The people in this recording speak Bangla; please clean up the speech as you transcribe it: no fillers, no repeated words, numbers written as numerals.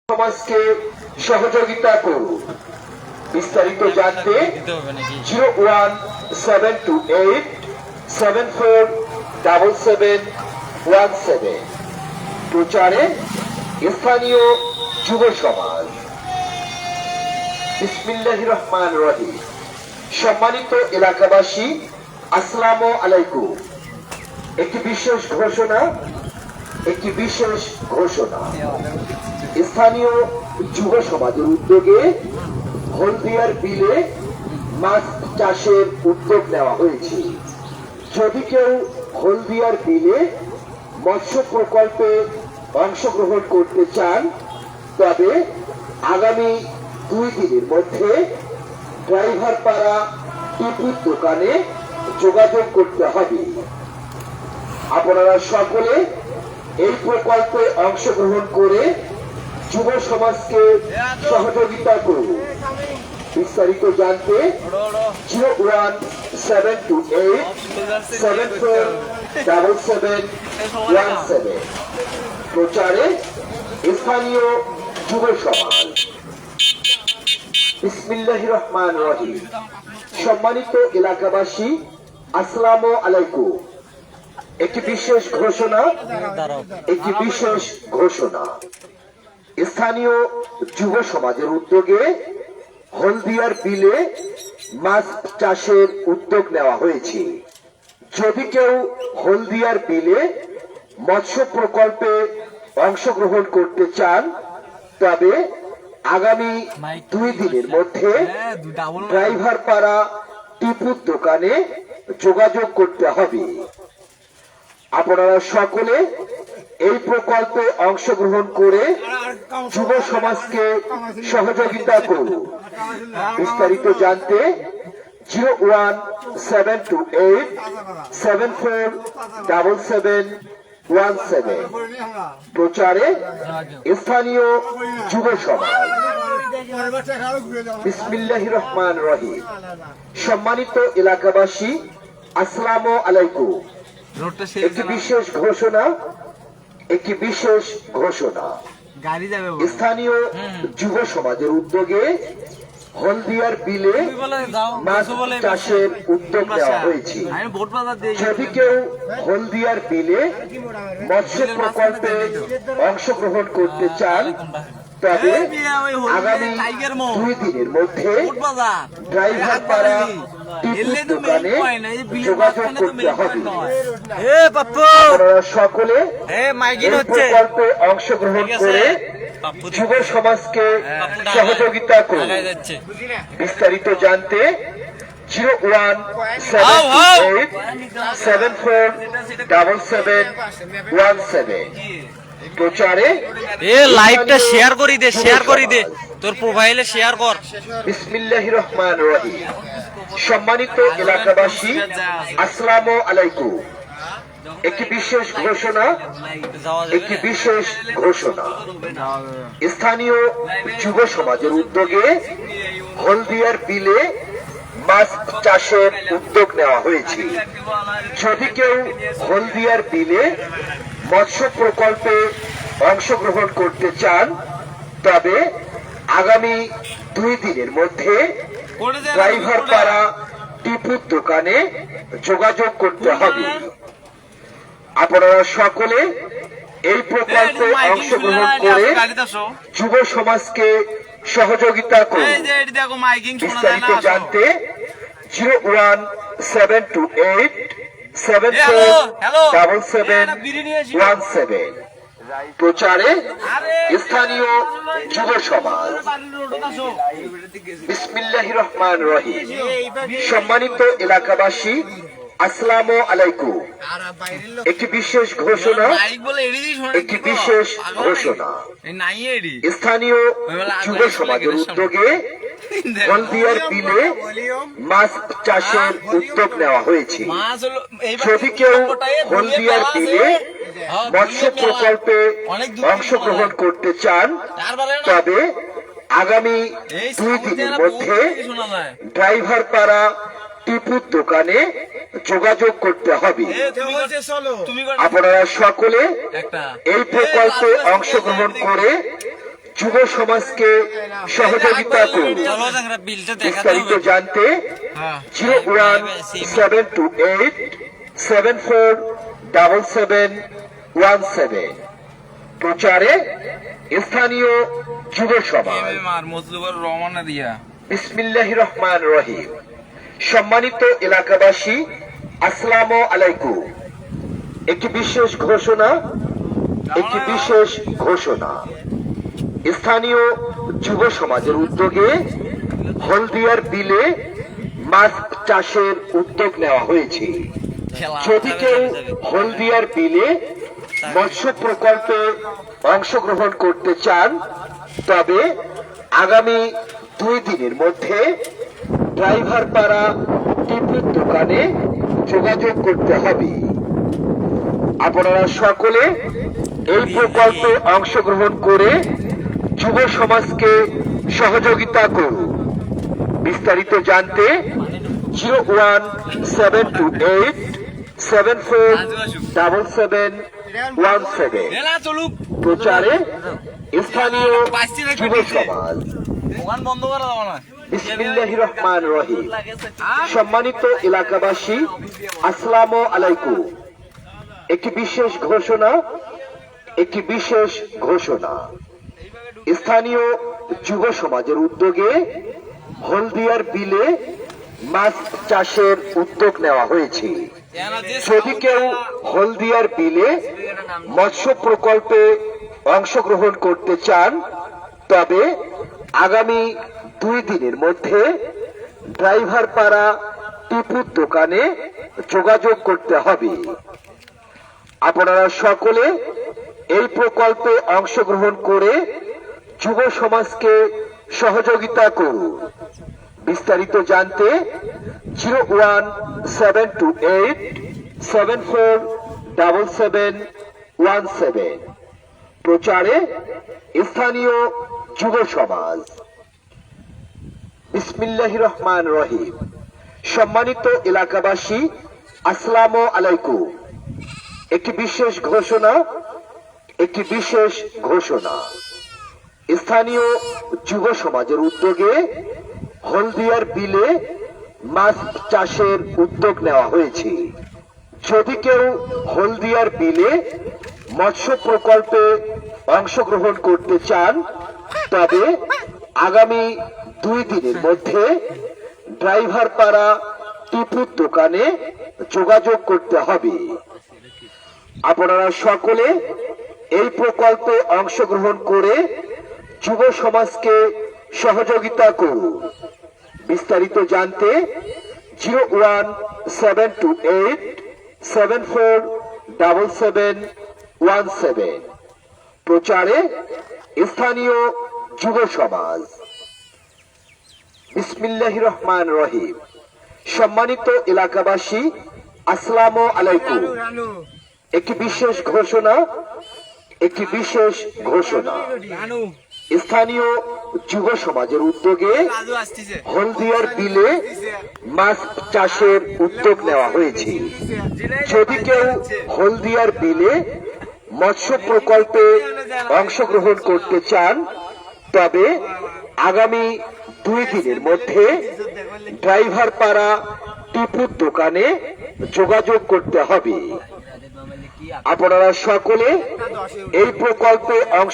সমাজকে সহযোগিতা করুন। বিস্তারিত জানতে 01728747717 প্রচারে স্থানীয় যুব সমাজ। বিসমিল্লাহির রহমানির রহিম। সম্মানিত এলাকাবাসী, আসসালামু আলাইকুম। একটি বিশেষ ঘোষণা স্থানীয় যুব সমাজের উদ্যোগে হলদিয়ার বিলে মাছ চাষের উদ্যোগ নেওয়া হয়েছে। যদি কেউ হলদিয়ার বিলে মৎস্য প্রকল্পে অংশগ্রহণ করতে চান, তবে আগামী 2 দিনের মধ্যে ড্রাইভার পাড়া টিপুর দোকানে যোগাযোগ করতে হবে। আপনারা সকলে এই প্রকল্পে অংশগ্রহণ করে যুব সমাজকে সহযোগিতা করুন। বিস্তারিত জানতে 01728747717 প্রচারে স্থানীয় যুব সমাজ। বিসমিল্লাহির রহমানির রহিম। সম্মানিত এলাকাবাসী, আসসালামু আলাইকুম। একটি বিশেষ ঘোষণা স্থানীয় যুব সমাজের উদ্যোগে হলদিয়ার বিলে মাছ চাষের উদ্যোগ নেওয়া হয়েছে। যদি কেউ হলদিয়ার বিলে মৎস্য প্রকল্পে অংশগ্রহণ করতে চান, তবে আগামী 2 দিনের মধ্যে ড্রাইভার পাড়া টিপুর দোকানে যোগাযোগ করতে হবে। আপনারা সকলে এই প্রকল্পে অংশগ্রহণ করে যুব সমাজকে সহযোগিতা করুন। বিস্তারিত জানতে 01728747717 প্রচারে স্থানীয় যুব সমাজ। বিসমিল্লাহির রহমানির রহিম। সম্মানিত এলাকাবাসী, আসসালামু আলাইকুম। একটি বিশেষ ঘোষণা স্থানীয় যুব সমাজের উদ্যোগে হলদিয়ার বিলে মাছ চাষের উদ্যোগ নেওয়া হয়েছে। যদি কেউ হলদিয়ার বিলে মৎস্য প্রকল্পে অংশগ্রহণ করতে চান, তবে আগামী 2 দিনের মধ্যে ড্রাইভার পাড়া টিপুর দোকানে যোগাযোগ করতে হবে। আপনারা সকলে এই প্রকল্পে অংশগ্রহণ করে যুব সমাজকে সহযোগিতা করুন। বিস্তারিত জানতে 01728747717 প্রচারে লাইভটা শেয়ার করি দে তোর প্রোফাইলে শেয়ার কর। বিসমিল্লাহির রহমানির রহিম। সম্মানিত এলাকাবাসী, আসসালামু আলাইকুম। একটি বিশেষ ঘোষণা স্থানীয় যুব সমাজের উদ্যোগে হলদিয়ার বিলে মাছ চাষের উদ্যোগ নেওয়া হয়েছে। যদি কেউ হলদিয়ার বিলে মৎস্য প্রকল্পে অংশগ্রহণ করতে চান, তবে আগামী 2 দিনের মধ্যে ড্রাইভার পাড়া টিপুর দোকানে যোগাযোগ করতে হবে। আপনারা সকলে এই প্রকল্পে অংশগ্রহণ করে যুব সমাজকে সহযোগিতা করুন। বিস্তারিত জানতে 01728747717 প্রচারে স্থানীয় যুব সমাজ। বিসমিল্লাহির রহমানির রহিম। সম্মানিত এলাকাবাসী, আসসালামু আলাইকুম। একটি বিশেষ ঘোষণা স্থানীয় যুব সমাজের উদ্যোগে হলদিয়ার বিলে মাছ চাষের উদ্যোগ নেওয়া হয়েছে। যদি কেউ হলদিয়ার বিলে মৎস্য প্রকল্পে অংশগ্রহণ করতে চান, তবে আগামী 2 দিনের মধ্যে ড্রাইভার পাড়া টিপুর দোকানে যোগাযোগ করতে হবে। আপনারা সকলে এই প্রকল্পে অংশগ্রহণ করে যুব সমাজকে সহযোগিতা করুন। চলো জাংরা বিলটা দেখাতে বিস্তারিত হবে। জানতে হ্যাঁ 01728747717 প্রচারে স্থানীয় যুব সমাজ। মার মজলুবর রহমানা দিয়া বিসমিল্লাহির রহমানির রহিম। সম্মানিত এলাকাবাসী, আসসালামু আলাইকুম। একটি বিশেষ ঘোষণা স্থানীয় যুব সমাজের উদ্যোগে হলদিয়ার বিলে মাছ চাষের উদ্যোগ নেওয়া হয়েছে। যদি কেউ হলদিয়ার বিলে মৎস্য প্রকল্পে অংশগ্রহণ করতে চান তবে আগামী 2 দিনের মধ্যে ড্রাইভার পাড়া টিপুর দোকানে যোগাযোগ করতে হবে। আপনারা সকলে এই প্রকল্পে অংশগ্রহণ করে যুব সমাজকে সহযোগিতা করুন। বিস্তারিত জানতে 01728747717 এলা চলুক প্রচারে স্থানীয় যুব সমাজ। দোকান বন্ধ করা যাবে না। বিসমিল্লাহির রহমানির রহিম। সম্মানিত এলাকাবাসী, আসসালামু আলাইকুম। একটি বিশেষ ঘোষণা স্থানীয় যুব সমাজের উদ্যোগে হলদিয়ার বিলে মাছ চাষের উদ্যোগ নেওয়া হয়েছে। যদি কেউ হলদিয়ার বিলে মৎস্য প্রকল্পে অংশগ্রহণ করতে চান তবে আগামী 2 দিনের মধ্যে ড্রাইভার পাড়া টিপুর দোকানে যোগাযোগ করতে হবে। আপনারা সকলে এই প্রকল্পে অংশগ্রহণ করে যুব সমাজকে সহযোগিতা করুন। বিস্তারিত জানতে 01728747717 প্রচারে স্থানীয় যুব সমাজ। বিসমিল্লাহির রহমানির রহিম। সম্মানিত এলাকাবাসী, আসসালামু আলাইকুম। একটি বিশেষ ঘোষণা স্থানীয় যুব সমাজের উদ্যোগে হলদিয়ার বিলে মাছ চাষের উদ্যোগ নেওয়া হয়েছে। যদি কেউ হলদিয়ার বিলে মৎস্য প্রকল্পে অংশগ্রহণ করতে চান তবে আগামী 2 দিনের মধ্যে ড্রাইভার পাড়া টিপুর দোকানে যোগাযোগ করতে হবে। আপনারা সকলে এই প্রকল্পে অংশগ্রহণ করে যুব সমাজকে সহযোগিতা করুন। বিস্তারিত জানতে 01728747717 প্রচারে স্থানীয় যুব সমাজ। বিসমিল্লাহির রহমানির রহিম। সম্মানিত এলাকাবাসী, আসসালামু আলাইকুম। একটি বিশেষ ঘোষণা স্থানীয় যুব সমাজের উদ্যোগে হলদিয়ার বিলে মাছ চাষের উদ্যোগ নেওয়া হয়েছে। যদি কেউ হলদিয়ার বিলে মৎস্য প্রকল্পে অংশগ্রহণ করতে চান তবে আগামী 2 দিনের মধ্যে ড্রাইভার পাড়া টিপুর দোকানে যোগাযোগ করতে হবে। আপনারা সকলে এই প্রকল্পে অংশ